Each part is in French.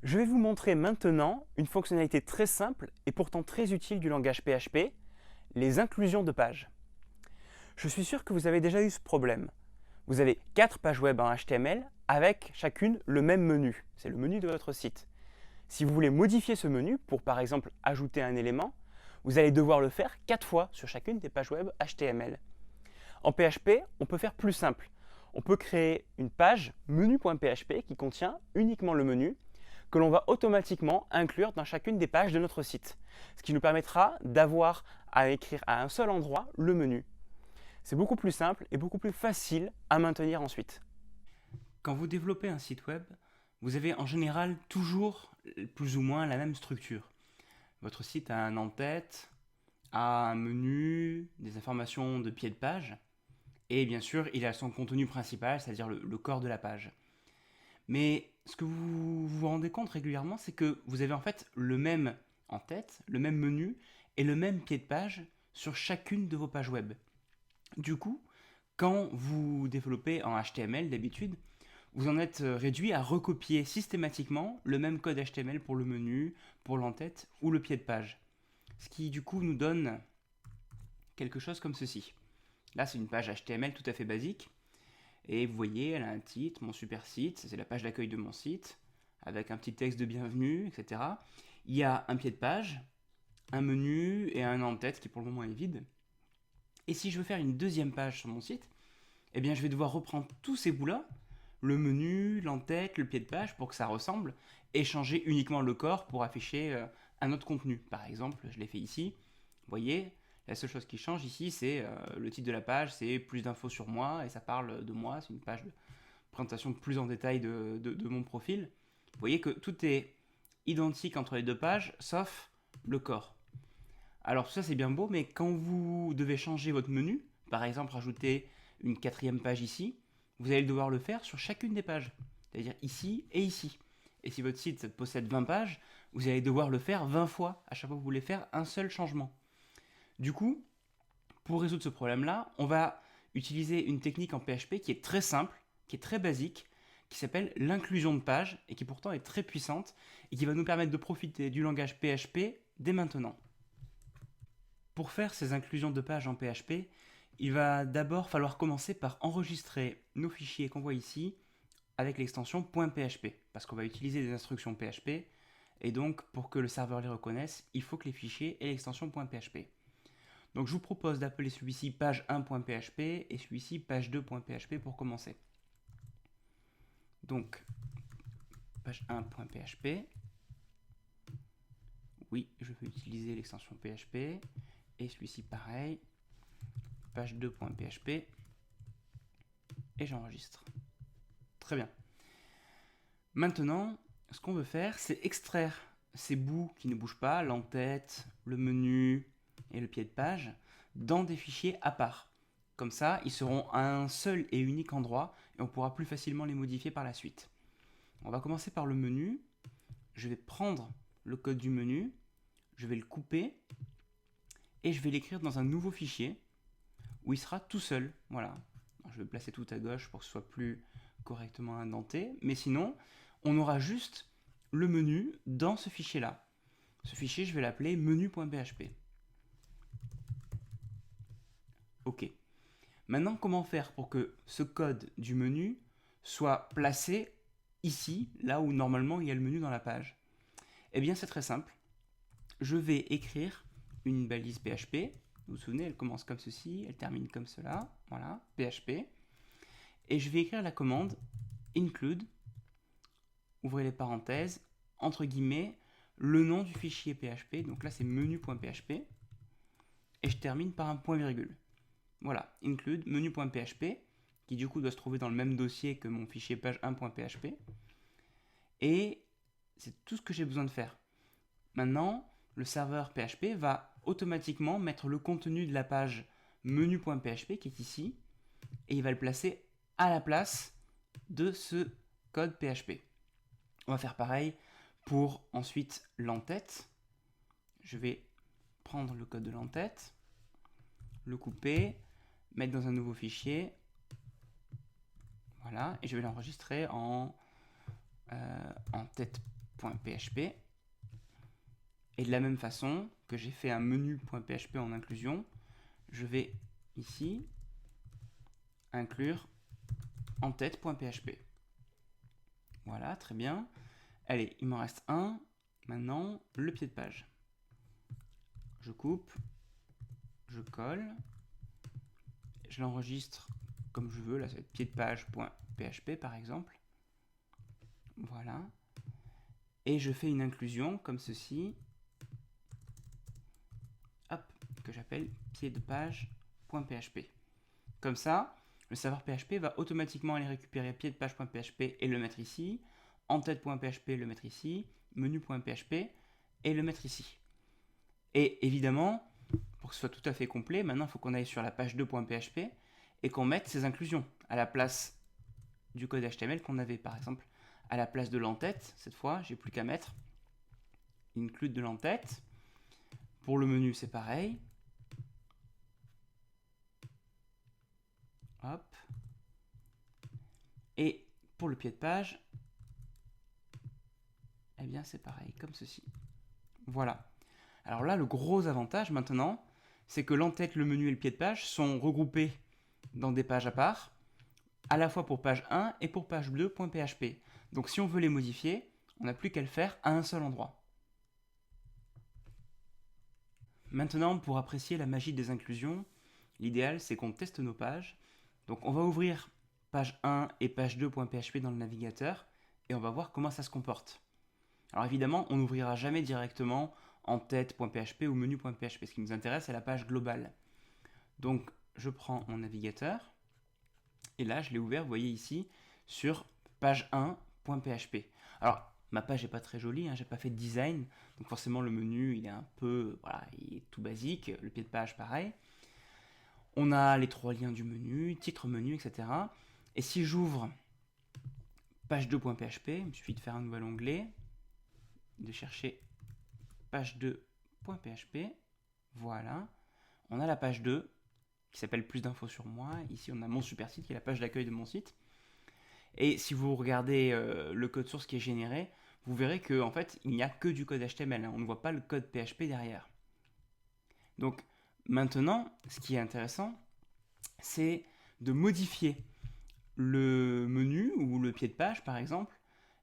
Je vais vous montrer maintenant une fonctionnalité très simple et pourtant très utile du langage PHP, les inclusions de pages. Je suis sûr que vous avez déjà eu ce problème. Vous avez 4 pages web en HTML avec chacune le même menu. C'est le menu de votre site. Si vous voulez modifier ce menu pour par exemple ajouter un élément, vous allez devoir le faire 4 fois sur chacune des pages web HTML. En PHP, on peut faire plus simple. On peut créer une page menu.php qui contient uniquement le menu que l'on va automatiquement inclure dans chacune des pages de notre site, ce qui nous permettra d'avoir à écrire à un seul endroit le menu. C'est beaucoup plus simple et beaucoup plus facile à maintenir ensuite. Quand vous développez un site web, vous avez en général toujours plus ou moins la même structure. Votre site a un en-tête, a un menu, des informations de pied de page, et bien sûr, il a son contenu principal, c'est-à-dire le corps de la page. Mais ce que vous vous rendez compte régulièrement, c'est que vous avez en fait le même en-tête, le même menu et le même pied de page sur chacune de vos pages web. Du coup, quand vous développez en HTML d'habitude, vous en êtes réduit à recopier systématiquement le même code HTML pour le menu, pour l'en-tête ou le pied de page. Ce qui du coup nous donne quelque chose comme ceci. Là, c'est une page HTML tout à fait basique. Et vous voyez, elle a un titre, mon super site, c'est la page d'accueil de mon site, avec un petit texte de bienvenue, etc. Il y a un pied de page, un menu et un en-tête qui pour le moment est vide. Et si je veux faire une deuxième page sur mon site, eh bien je vais devoir reprendre tous ces bouts-là, le menu, l'en-tête, le pied de page, pour que ça ressemble, et changer uniquement le corps pour afficher un autre contenu. Par exemple, je l'ai fait ici, vous voyez, la seule chose qui change ici, c'est le titre de la page, c'est plus d'infos sur moi, et ça parle de moi, c'est une page de présentation plus en détail de mon profil. Vous voyez que tout est identique entre les deux pages, sauf le corps. Alors tout ça c'est bien beau, mais quand vous devez changer votre menu, par exemple rajouter une quatrième page ici, vous allez devoir le faire sur chacune des pages, c'est-à-dire ici et ici. Et si votre site possède 20 pages, vous allez devoir le faire 20 fois à chaque fois que vous voulez faire un seul changement. Du coup, pour résoudre ce problème-là, on va utiliser une technique en PHP qui est très simple, qui est très basique, qui s'appelle l'inclusion de pages et qui pourtant est très puissante et qui va nous permettre de profiter du langage PHP dès maintenant. Pour faire ces inclusions de pages en PHP, il va d'abord falloir commencer par enregistrer nos fichiers qu'on voit ici avec l'extension .php, parce qu'on va utiliser des instructions PHP, et donc pour que le serveur les reconnaisse, il faut que les fichiers aient l'extension .php. Donc je vous propose d'appeler celui-ci page1.php et celui-ci page2.php pour commencer. Donc page1.php, oui, je vais utiliser l'extension PHP, et celui-ci pareil, page2.php, et j'enregistre. Très bien. Maintenant, ce qu'on veut faire, c'est extraire ces bouts qui ne bougent pas, l'en-tête, le menu et le pied de page, dans des fichiers à part. Comme ça, ils seront à un seul et unique endroit et on pourra plus facilement les modifier par la suite. On va commencer par le menu. Je vais prendre le code du menu, je vais le couper et je vais l'écrire dans un nouveau fichier où il sera tout seul. Voilà. Je vais placer tout à gauche pour que ce soit plus correctement indenté. Mais sinon, on aura juste le menu dans ce fichier-là. Ce fichier, je vais l'appeler menu.php. OK. Maintenant, comment faire pour que ce code du menu soit placé ici, là où normalement il y a le menu dans la page? Eh bien, c'est très simple. Je vais écrire une balise PHP. Vous vous souvenez, elle commence comme ceci, elle termine comme cela. Voilà, PHP. Et je vais écrire la commande include, ouvrez les parenthèses, entre guillemets, le nom du fichier PHP. Donc là, c'est menu.php. Et je termine par un point virgule. Voilà, include menu.php, qui du coup doit se trouver dans le même dossier que mon fichier page1.php. Et c'est tout ce que j'ai besoin de faire. Maintenant, le serveur PHP va automatiquement mettre le contenu de la page menu.php qui est ici, et il va le placer à la place de ce code PHP. On va faire pareil pour ensuite l'en-tête. Je vais prendre le code de l'en-tête, le couper, mettre dans un nouveau fichier, voilà, et je vais l'enregistrer en tête en-tête.php. Et de la même façon que j'ai fait un menu.php en inclusion, je vais ici inclure en-tête.php. Voilà, très bien. Allez, il m'en reste un. Maintenant, le pied de page. Je coupe, je colle, je l'enregistre comme je veux. Là, ça va être pied de page.php par exemple. Voilà. Et je fais une inclusion comme ceci. Hop, que j'appelle pied de page.php. Comme ça, le serveur PHP va automatiquement aller récupérer pied de page.php et le mettre ici, en-tête.php le mettre ici, menu.php et le mettre ici. Et évidemment, pour que ce soit tout à fait complet, maintenant il faut qu'on aille sur la page 2.php et qu'on mette ces inclusions à la place du code HTML qu'on avait. Par exemple, à la place de l'en-tête, cette fois, j'ai plus qu'à mettre include de l'en-tête. Pour le menu, c'est pareil. Hop. Et pour le pied de page, eh bien c'est pareil, comme ceci. Voilà. Alors là, le gros avantage maintenant, c'est que l'en-tête, le menu et le pied de page sont regroupés dans des pages à part, à la fois pour page 1 et pour page 2.php. Donc si on veut les modifier, on n'a plus qu'à le faire à un seul endroit. Maintenant, pour apprécier la magie des inclusions, l'idéal c'est qu'on teste nos pages. Donc on va ouvrir page 1 et page 2.php dans le navigateur et on va voir comment ça se comporte. Alors évidemment, on n'ouvrira jamais directement en-tête.php ou menu.php. Ce qui nous intéresse, c'est la page globale. Donc je prends mon navigateur et là je l'ai ouvert, vous voyez ici, sur page 1.php. Alors ma page n'est pas très jolie, j'ai pas fait de design, donc forcément le menu il est un peu, voilà, il est tout basique, le pied de page pareil. On a les 3 liens du menu, titre menu, etc. Et si j'ouvre page 2.php, il me suffit de faire un nouvel onglet, de chercher page 2.php, voilà. On a la page 2 qui s'appelle plus d'infos sur moi. Ici on a mon super site qui est la page d'accueil de mon site. Et si vous regardez le code source qui est généré, vous verrez qu'en fait il n'y a que du code HTML, on ne voit pas le code PHP derrière. Donc maintenant, ce qui est intéressant, c'est de modifier le menu ou le pied de page par exemple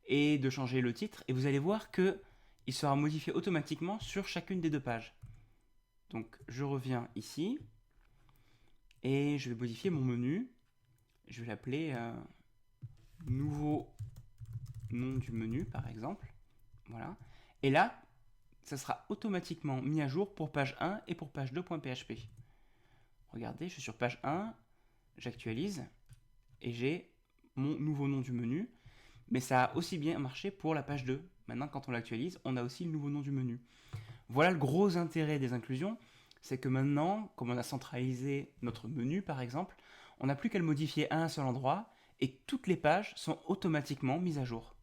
et de changer le titre, et vous allez voir que il sera modifié automatiquement sur chacune des deux pages. Donc je reviens ici et je vais modifier mon menu. Je vais l'appeler nouveau nom du menu par exemple. Voilà. Et là, ça sera automatiquement mis à jour pour page 1 et pour page 2.php. Regardez, je suis sur page 1, j'actualise et j'ai mon nouveau nom du menu. Mais ça a aussi bien marché pour la page 2. Maintenant, quand on l'actualise, on a aussi le nouveau nom du menu. Voilà le gros intérêt des inclusions, c'est que maintenant, comme on a centralisé notre menu par exemple, on n'a plus qu'à le modifier à un seul endroit et toutes les pages sont automatiquement mises à jour.